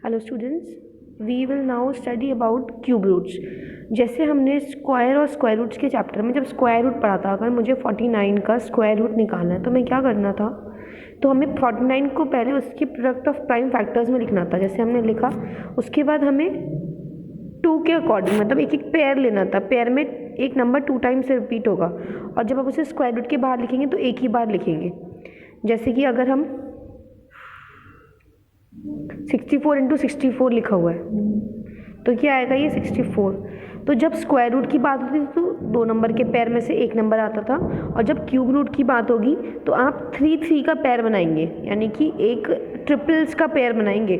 Hello students, we will now study about cube roots. जैसे हमने square और square roots के चैप्टर में जब स्क्वायर रूट पढ़ा था, अगर मुझे 49 का स्क्वायर रूट निकालना है तो मैं क्या करना था, तो हमें 49 को पहले उसके प्रोडक्ट ऑफ प्राइम फैक्टर्स में लिखना था, जैसे हमने लिखा। उसके बाद हमें 2 के अकॉर्डिंग मतलब एक एक पेयर लेना था। पेयर में एक नंबर 2 टाइम्स रिपीट होगा और जब आप उसे स्क्वायर रूट के बाहर लिखेंगे तो एक ही बार लिखेंगे। जैसे कि अगर हम 64 इंटू 64 लिखा हुआ है तो क्या आएगा, ये 64। तो जब स्क्वायर रूट की बात होती थी तो 2 नंबर के पेयर में से एक नंबर आता था, और जब क्यूब रूट की बात होगी तो आप 3 का पेयर बनाएंगे, यानी कि एक ट्रिपल्स का पेयर बनाएंगे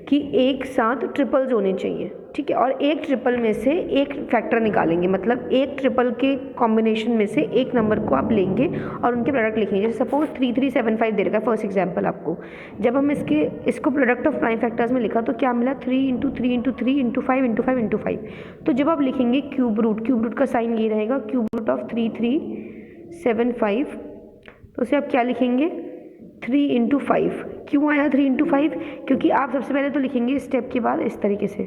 कि एक साथ ट्रिपल्स होने चाहिए, ठीक है। और एक ट्रिपल में से एक फैक्टर निकालेंगे, मतलब एक ट्रिपल के कॉम्बिनेशन में से एक नंबर को आप लेंगे और उनके प्रोडक्ट लिखेंगे। जैसे सपोज 3375 दे रखा है फर्स्ट एग्जाम्पल आपको। जब हम इसको प्रोडक्ट ऑफ प्राइम फैक्टर्स में लिखा तो क्या मिला, 3 into 3 into 3 into 5 into 5 into 5। तो जब आप लिखेंगे क्यूब रूट का साइन ये रहेगा, क्यूब रूट ऑफ 3375, तो उसे आप क्या लिखेंगे, 3 इंटू 5। क्यों आया 3 इंटू 5, क्योंकि आप सबसे पहले तो लिखेंगे स्टेप के बाद इस तरीके से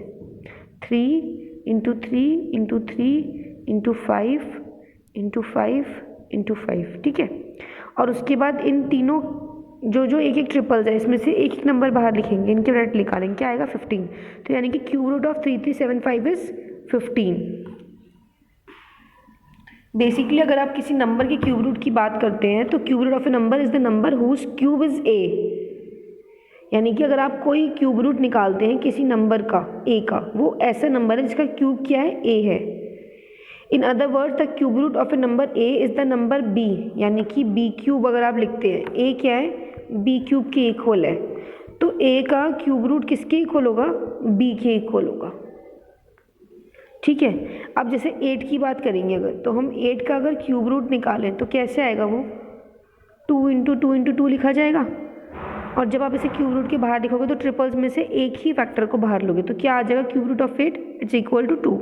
3 into 3 into 3 into 5 into 5 into 5, ठीक है। और उसके बाद इन तीनों जो एक एक ट्रिपल्स है इसमें से एक एक नंबर बाहर लिखेंगे, इनके प्रोडक्ट निकालेंगे, क्या आएगा 15। तो यानी कि cube root of 3375 is 15। Basically अगर आप किसी नंबर के क्यूब रूट की बात करते हैं तो cube root of a number is the number whose cube is a, यानी कि अगर आप कोई क्यूब रूट निकालते हैं किसी नंबर का ए का, वो ऐसा नंबर है जिसका क्यूब क्या है, ए है। In other words the cube root of a number A is the number B, यानी कि बी क्यूब अगर आप लिखते हैं, ए क्या है, बी क्यूब के इक्वल है। तो ए का क्यूब रूट किसके इक्वल होगा, बी के इक्वल होगा, ठीक है। अब जैसे 8 की बात करेंगे अगर, तो हम 8 का अगर क्यूब रूट निकालें तो कैसे आएगा, वो 2 इंटू 2 इंटू 2 लिखा जाएगा। और जब आप इसे क्यूब रूट के बाहर लिखोगे तो ट्रिपल्स में से एक ही फैक्टर को बाहर लोगे तो क्या आ जाएगा, cube root of 8 it's equal to 2।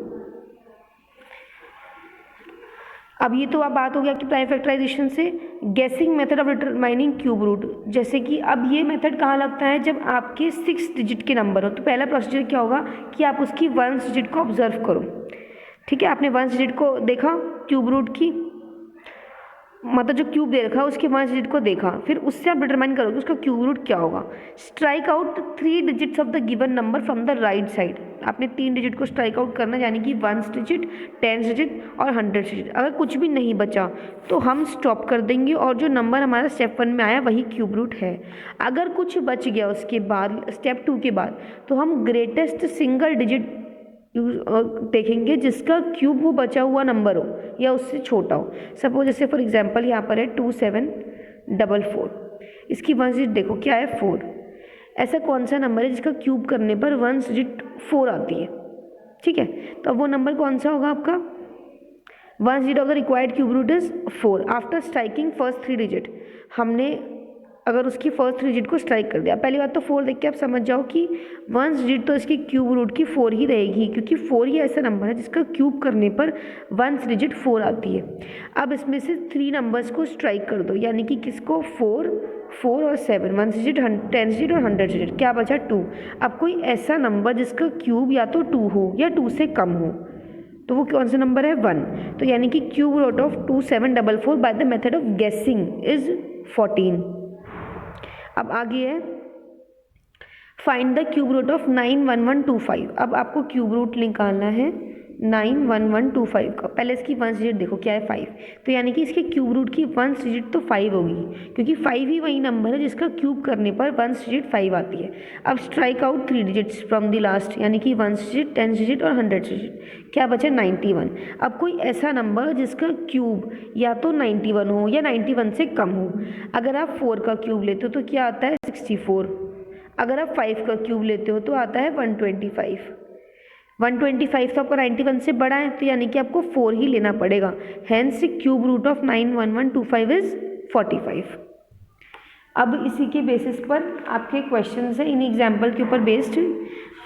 अब ये तो अब बात हो गया कि प्राइम फैक्टराइजेशन से guessing method of determining cube root. जैसे कि अब ये मेथड कहाँ लगता है, जब आपके 6 डिजिट के नंबर हो। तो पहला प्रोसीजर क्या होगा कि आप उसकी 1 डिजिट को ऑब्जर्व करो, ठीक है। आपने 1 डिजिट को देखा क्यूब रूट की, मतलब जो क्यूब दे रखा है उसके 1 डिजिट को देखा, फिर उससे आप डिटरमाइन करोगे उसका क्यूब रूट क्या होगा। Strike out 3 digits of the given number from the right side. आपने 3 डिजिट को स्ट्राइक आउट करना, यानी कि 1 डिजिट, 10 डिजिट और 100 डिजिट। अगर कुछ भी नहीं बचा तो हम स्टॉप कर देंगे और जो नंबर हमारा स्टेप 1 में आया वही क्यूब रूट है। अगर कुछ बच गया उसके बाद स्टेप 2 के बाद, तो हम ग्रेटेस्ट सिंगल डिजिट देखेंगे जिसका क्यूब वो बचा हुआ नंबर हो या उससे छोटा हो। सपोज जैसे फॉर एग्जांपल यहाँ पर है 2744, इसकी 1 डिजिट देखो क्या है, 4। ऐसा कौन सा नंबर है जिसका क्यूब करने पर 1 डिजिट 4 आती है, ठीक है। तो अब वो नंबर कौन सा होगा आपका, 1 digit of the required cube root is 4 after striking first 3 digit. हमने अगर उसकी फर्स्ट 3 डिजिट को स्ट्राइक कर दिया, पहली बात तो 4 देख के आप समझ जाओ कि 1 डिजिट तो इसकी क्यूब रूट की 4 ही रहेगी, क्योंकि 4 ही ऐसा नंबर है जिसका क्यूब करने पर 1 डिजिट 4 आती है। अब इसमें से 3 नंबर्स को स्ट्राइक कर दो, यानी कि किसको, 4, 4 और 7, 1 डिजिट, 10 डिजिट और 100 डिजिट, क्या बचा 2। अब कोई ऐसा नंबर जिसका क्यूब या तो 2 हो या 2 से कम हो, तो वो कौन सा नंबर है, 1। तो यानी कि cube root of 2744 by the method of guessing is 14। अब आगे है find the cube root of 91125। अब आपको क्यूब रूट निकालना है 91125 का। पहले इसकी 1 डिजिट देखो क्या है, 5। तो यानी कि इसके क्यूब रूट की 1 डिजिट तो 5 होगी, क्योंकि 5 ही वही नंबर है जिसका क्यूब करने पर 1 डिजिट 5 आती है। अब strike out 3 digits from the last, यानी कि 1 डिजिट, 10 डिजिट और 100 डिजिट, क्या बचा 91। अब कोई ऐसा नंबर जिसका क्यूब या तो 91 हो या 91 से कम हो। अगर आप 4 का क्यूब लेते हो तो क्या आता है, 64। अगर आप 5 का क्यूब लेते हो तो आता है 125। 125 तो आपका 91 से बड़ा है, तो यानी कि आपको 4 ही लेना पड़ेगा। Hence cube root of 91125 is 45। अब इसी के बेसिस पर आपके क्वेश्चन है, इन एग्जाम्पल के ऊपर based,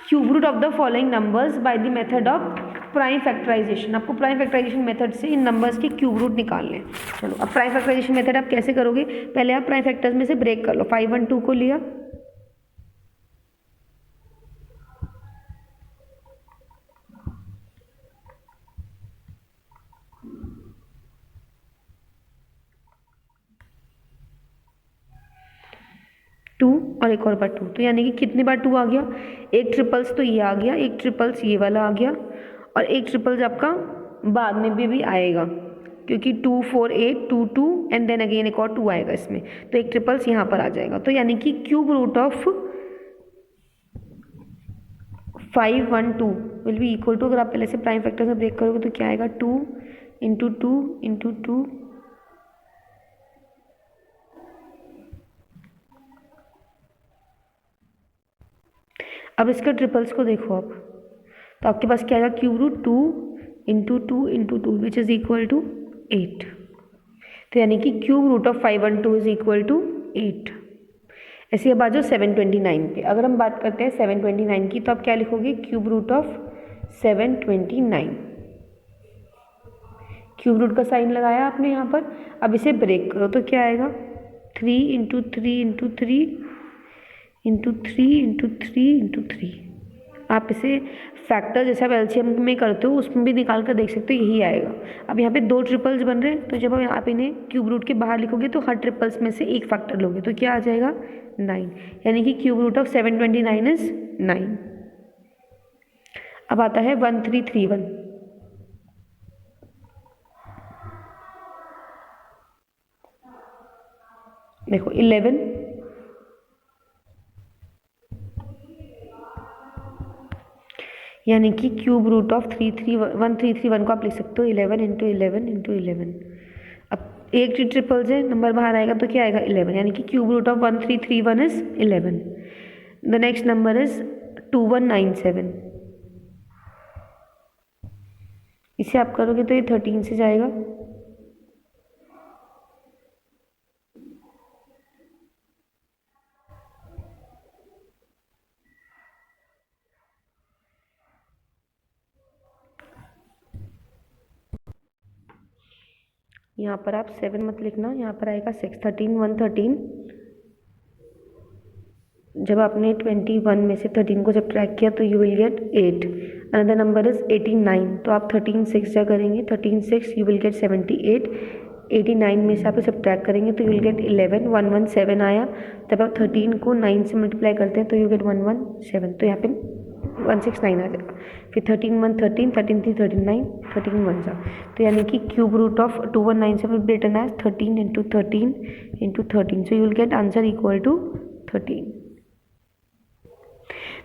cube root of the following numbers by the method of prime factorization. आपको प्राइम फैक्टराइजेशन मेथड से इन नंबर्स के क्यूब रूट निकालने हैं। चलो अब प्राइम फैक्टराइजेशन मेथड आप कैसे करोगे, पहले आप प्राइम फैक्टर्स में से ब्रेक कर लो। 512 को लिया, 2 और एक और बार 2, तो यानी कि कितनी बार 2 आ गया, एक ट्रिपल्स तो ये आ गया, एक ट्रिपल्स ये वाला आ गया, और एक ट्रिपल्स आपका बाद में भी आएगा, क्योंकि 2 4 8 2 2 एंड देन अगेन एक और 2 आएगा इसमें, तो एक ट्रिपल्स यहाँ पर आ जाएगा। तो यानी कि cube root of 512 will be equal to, अगर आप पहले से प्राइम फैक्टर से ब्रेक करोगे तो क्या आएगा, 2 इंटू 2 इंटू 2, अब इसका ट्रिपल्स को देखो आप, तो आपके पास क्या आएगा, cube root 2 into 2 into 2 which is equal to 8। तो यानी कि cube root of 512 is equal to 8। ऐसे अब आ जाओ 729 पे। अगर हम बात करते हैं 729 की, तो आप क्या लिखोगे, cube root of 729। Cube root का साइन लगाया आपने यहाँ पर, अब इसे ब्रेक करो तो क्या आएगा, 3 into 3 into 3 into 3 into 3 into 3। आप इसे फैक्टर जैसे आप एलसीएम में करते हो उसमें भी निकाल कर देख सकते हो, यही आएगा। अब यहाँ पे 2 ट्रिपल्स बन रहे हैं, तो जब आप इन्हें क्यूब रूट के बाहर लिखोगे तो हर ट्रिपल्स में से एक फैक्टर लोगे तो क्या आ जाएगा, 9, यानी कि क्यूब रूट ऑफ 729 इज 9। अब आता है 1331। देखो 11, यानी कि क्यूब रूट ऑफ 1331 को आप लिख सकते हो 11 इंटू 11 इंटू 11। अब एक ट्रिपल्स है, नंबर बाहर आएगा तो क्या आएगा, 11, यानी कि cube root of 1331 is 11। The next number is 2197। इसे आप करोगे तो ये 13 से जाएगा, यहाँ पर आप 7 मत लिखना, यहाँ पर आएगा 6, 13 113। जब आपने 21 में से 13 को सब्ट्रैक्ट किया तो you will gate 8। Another number is 89, तो आप 13 6 जा करेंगे, 13 6 यू विल गेट 78। 89 में से आप सब्ट्रैक्ट करेंगे तो यू विल गेट 11, 117 आया। जब आप 13 को 9 से मल्टीप्लाई करते हैं तो यू गेट 117, तो यहाँ पे 169 आ जाएगा। फिर 13 1 13, 13 3 39, 13 1 जा, तो यानी कि cube root of 2197 will be written as 13 into 13 into 13, so you will get answer equal to 13।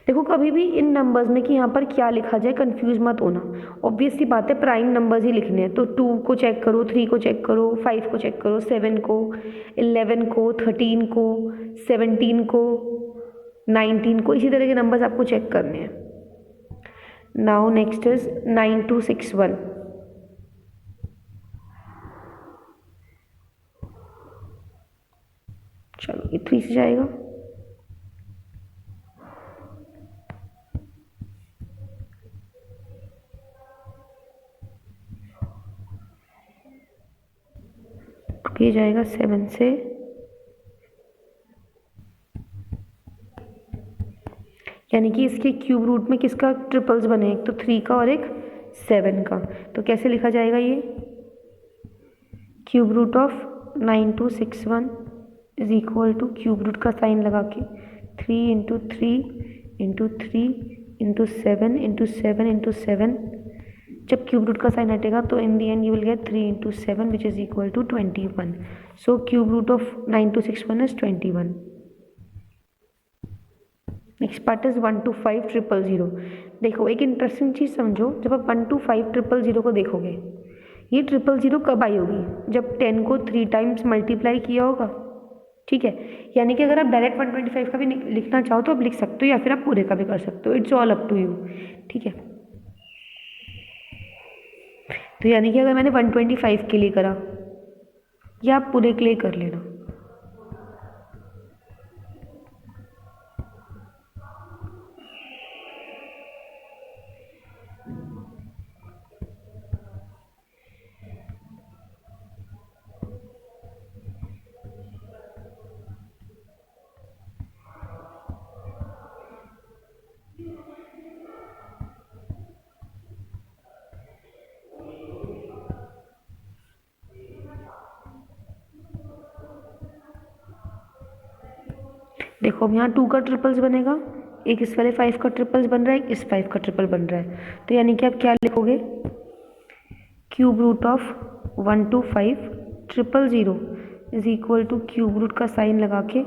देखो कभी भी इन नंबर्स में कि यहाँ पर क्या लिखा जाए कंफ्यूज मत होना, ऑब्वियस सी बात है प्राइम नंबर्स ही लिखने हैं, तो 2 को चेक करो, 3 को चेक करो, 5 को चेक करो, 7 को, 11 को, 13 को, 17 को, 19 को, इसी तरह के नंबर्स आपको चेक करने हैं। Now next is 9261। चलो ये 3 से जाएगा, ये जाएगा 7 से, यानी कि इसके क्यूब रूट में किसका ट्रिपल्स बने, एक तो 3 का और एक 7 का, तो कैसे लिखा जाएगा ये, cube root of 9261 is equal to, cube root का साइन लगा के 3 into 3 into 3 into 7 into 7 into 7। जब क्यूब रूट का साइन हटेगा तो in the end you will get 3 into 7 which is equal to 21। So cube root of 9261 is 21। Next part is 125000। देखो एक interesting चीज़ समझो, जब आप 125000 को देखोगे, ये 000 कब आई होगी, जब 10 को 3 टाइम्स मल्टीप्लाई किया होगा, ठीक है। यानी कि अगर आप डायरेक्ट 125 का भी लिखना चाहो तो आप लिख सकते हो, या फिर आप पूरे का भी कर सकते हो, it's all up to you, ठीक है। तो यानी कि अगर मैंने 125 के लिए करा, या आप पूरे के लिए कर लेना। देखो अब यहाँ 2 का ट्रिपल्स बनेगा, एक इस वाले 5 का ट्रिपल्स बन रहा है, एक इस 5 का ट्रिपल बन रहा है। तो यानी कि आप क्या लिखोगे, cube root of 1 to 5 000 is equal to cube root का साइन लगा के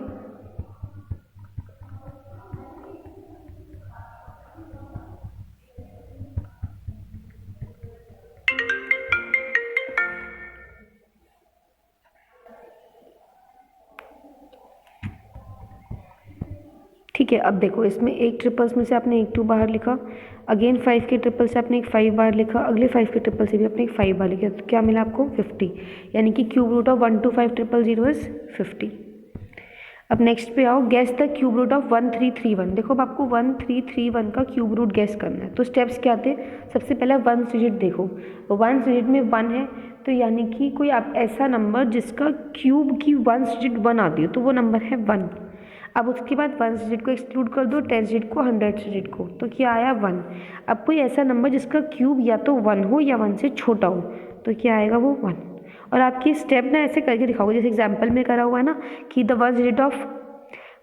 ठीक है। अब देखो इसमें एक ट्रिपल्स में से आपने एक 2 बाहर लिखा, अगेन 5 के ट्रिपल से आपने एक 5 बाहर लिखा, अगले 5 के ट्रिपल से भी आपने एक 5 बाहर लिखा, तो क्या मिला आपको 50, यानी कि cube root of 1 to 5 000 is 50। अब नेक्स्ट पे आओ, guess the cube root of 1331। देखो अब आपको 1331 का क्यूब रूट गैस करना है। तो स्टेप्स क्या थे, सबसे पहले 1 डिजिट देखो, 1 डिजिट में 1 है, तो यानी कि कोई आप ऐसा नंबर जिसका क्यूब की 1 डिजिट 1 आती हो तो वो नंबर है 1। अब उसके बाद 1 डिजिट को एक्सक्लूड कर दो, 10 डिजिट को, 100 डिजिट को, तो क्या आया 1। अब कोई ऐसा नंबर जिसका क्यूब या तो 1 हो या 1 से छोटा हो, तो क्या आएगा वो 1। और आपकी स्टेप ना ऐसे करके दिखाओगे जैसे एग्जाम्पल में करा हुआ है ना, कि the 1 digit of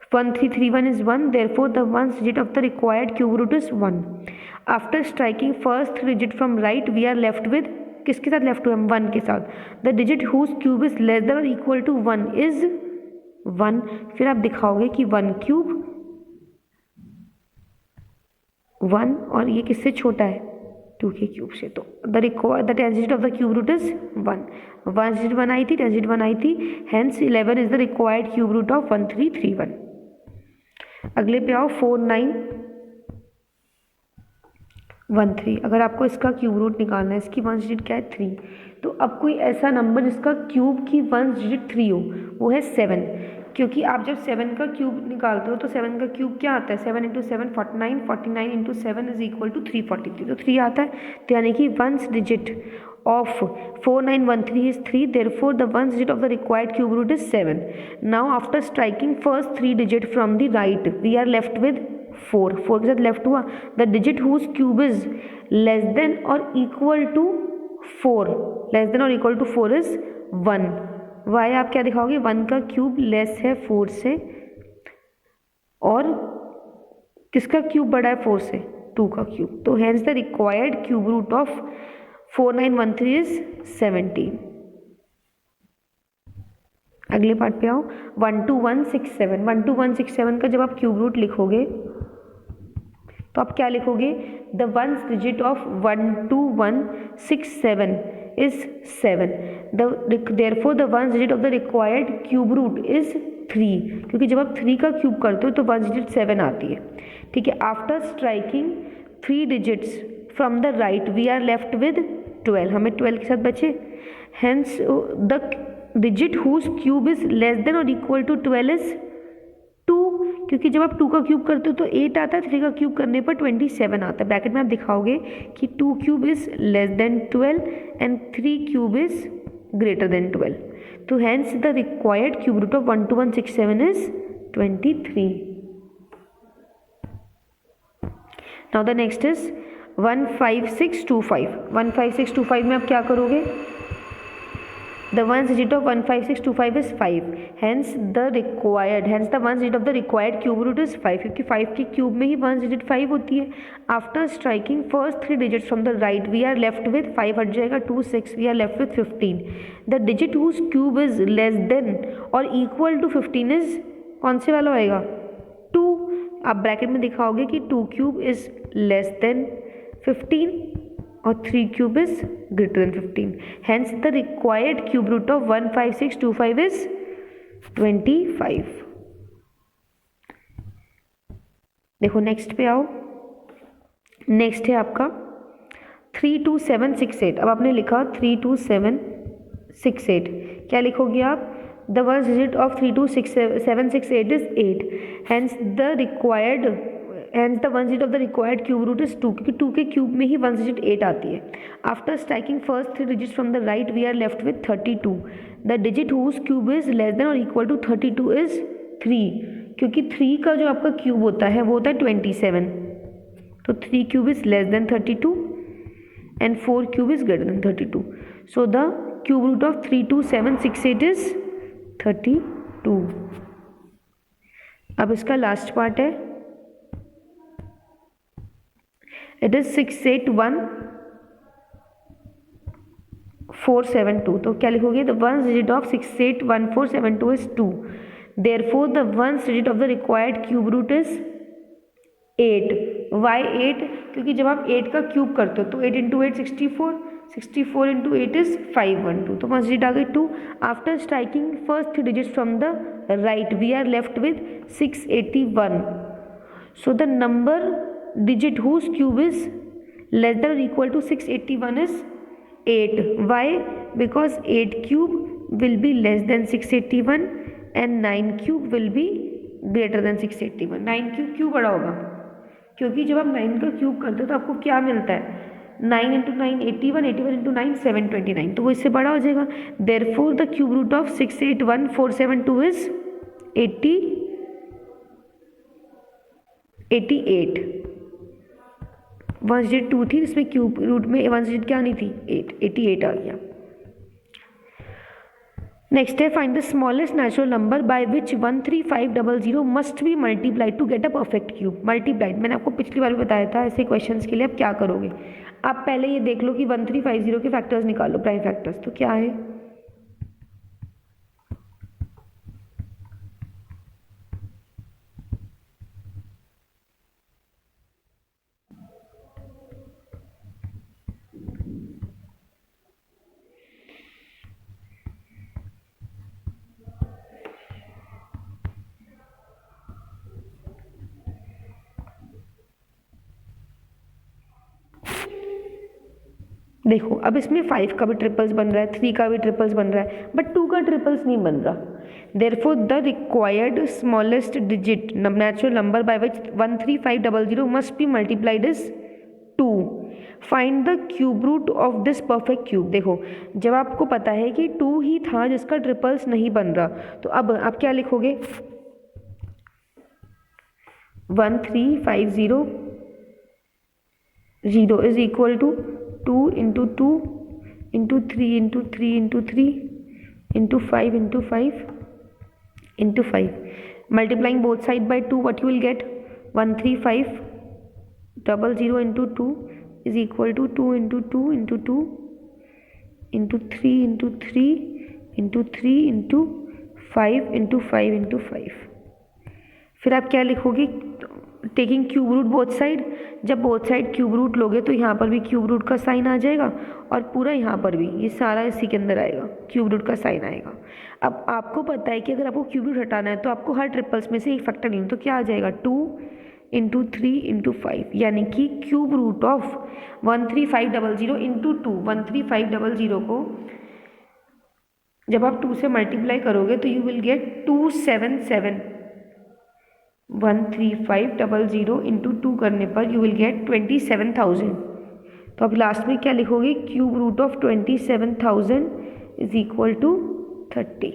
1331 is 1, therefore the 1 digit of the required cube root is 1. After striking first 3 digit from right, we are left with, किसके साथ लेफ्ट हुए हम, 1 के साथ। The digit whose cube is less than और equal to 1 is 1। फिर आप दिखाओगे कि 1 क्यूब 1 और ये किससे छोटा है, 2 के क्यूब से। तो the tenth digit of the cube root is 1। 1 digit 1 आई थी, 10 डिजिट 1 आई थी, hence 11 is the required cube root of 1331। अगले पे आओ 4913। अगर आपको इसका क्यूब रूट निकालना है, इसकी 1 डिजिट क्या है 3, तो अब कोई ऐसा नंबर जिसका क्यूब की 1 डिजिट 3 हो, वो है 7, क्योंकि आप जब 7 का क्यूब निकालते हो तो 7 का क्यूब क्या आता है, 7 × 7 49, 49 × 7 इज इक्वल टू 343, तो 3 आता है। तो यानी कि 1 digit of 4913 is 3, therefore the 1 digit of the required cube root is 7. Now after striking first 3 digit from the right, we are left with 4 के साथ लेफ्ट हुआ, the digit whose cube is less than or equal to 4 is 1। y आप क्या दिखाओगे, 1 का cube less है 4 से, और किसका क्यूब बड़ा है 4 से, 2 का क्यूब। तो hence the required cube root of 4913 is 17। अगले पार्ट पे आओ, 12167। 12167 का जब आप क्यूब रूट लिखोगे तो आप क्या लिखोगे, the 1 digit of 12167 is 7, therefore the 1 digit of the required cube root is 3, क्योंकि जब आप 3 का क्यूब करते हो तो 1 डिजिट 7 आती है। ठीक है, after striking 3 digits from the right we are left with 12, हमें 12 के साथ बचे, hence the digit whose cube is less than और इक्वल टू 12 इज 2, क्योंकि जब आप 2 का क्यूब करते हो तो 8 आता है, 3 का क्यूब करने पर 27 आता है। ब्रैकेट में आप दिखाओगे कि 2 cube is less than 12 and 3 cube is greater than 12, तो hence the required cube root of 12167 is 23। Now the next is 15625। 15625 में आप क्या करोगे, the 1 digit of 15625 is 5, hence the 1 digit of the required cube root is 5, क्योंकि 5 के cube में ही 1 digit 5 होती है। After striking first 3 digits from the right we are left with 5 हट जाएगा 2 6, we are left with 15। The digit whose cube is less than और equal to 15 is कौन से वाला होएगा, 2। आप ब्रैकेट में दिखाओगे कि 2 क्यूब इज लेस देन 15 और 3 cube is greater than 15, hence the required cube root of 15625 is 25। देखो नेक्स्ट पे आओ, नेक्स्ट है आपका 32768। अब आपने लिखा 32768, क्या लिखोगे आप, the 1 digit of 32768 is 8, hence the 1 digit of the required cube root is 2, क्योंकि 2 के क्यूब में ही 1 डिजिट 8 आती है। After striking first 3 digits from the right we are left with 32, the digit whose cube is less than और equal to 32 is 3, क्योंकि 3 का जो आपका क्यूब होता है वो होता है 27, तो 3 cube is less than 32 and 4 cube is greater than 32, so the cube root of 32768 is 32। अब इसका लास्ट पार्ट है, इट इज 681472। तो क्या लिखोगे, the ones digit of 681472 is 2, therefore the ones digit of the required cube root is 8। Why 8? क्योंकि जब आप 8 का क्यूब करते हो तो 8 इंटू 8 64, 64 इंटू 8 इज 512। तो वंस डिजिट आ गई 2। After striking first 3 digits from the right we are left with 681। So the number digit whose cube is less than or equal to 681 is 8. Why? Because 8 cube will be less than 681 and 9 cube will be greater than 681. 9 cube क्यों बड़ा होगा? क्योंकि जब आप 9 का cube करते हो तो आपको क्या मिलता है, 9 इंटू 9 81, 81 इंटू 9 729, तो वो इससे बड़ा हो जाएगा। Therefore the cube root of 681472 is 88। Ones digit 2 थी, इसमें क्यूब रूट में वंस डिजिट क्या नहीं थी, 8, 88 आ गया। नेक्स्ट है, find the smallest natural number by which 13500 must be multiplied to get a perfect cube. Multiplied मैंने आपको पिछली बार भी बताया था, ऐसे क्वेश्चंस के लिए आप क्या करोगे, आप पहले ये देख लो कि 1350 के फैक्टर्स निकालो, प्राइम फैक्टर्स। तो क्या है, देखो अब इसमें 5 का भी ट्रिपल्स बन रहा है, 3 का भी ट्रिपल्स बन रहा है, बट 2 का ट्रिपल्स नहीं बन रहा। Therefore the required smallest digit natural number by which 13500 must be multiplied is 2। Find the cube root of this perfect cube. देखो जब आपको पता है कि 2 ही था जिसका ट्रिपल्स नहीं बन रहा, तो अब आप क्या लिखोगे, 13500 is equal to 2 into 2 into 3 into 3 into 3 into 5 into 5 into 5, multiplying both side by 2, what you will get, 13500 into 2 is equal to 2 into 2 into 2 into 3 into 3 into 3 into 5 into 5 into 5। फिर आप क्या लिखोगे, taking cube root both side. जब both side cube root लोगे तो यहाँ पर भी क्यूब रूट का साइन आ जाएगा और पूरा यहाँ पर भी, ये सारा इसी के अंदर आएगा, क्यूब रूट का साइन आएगा। अब आपको पता है कि अगर आपको क्यूब रूट हटाना है तो आपको हर ट्रिपल्स में से एक फैक्टर लेना, तो क्या आ जाएगा, 2 इंटू 3 इंटू 5, यानी कि क्यूब रूट ऑफ 13500 इंटू 2, 13500 को जब आप 2 से मल्टीप्लाई करोगे तो यू विल गेट 277। 13500 इंटू 2 करने पर यू विल गेट 27000। तो अब लास्ट में क्या लिखोगे, cube root of 27000 is equal to 30।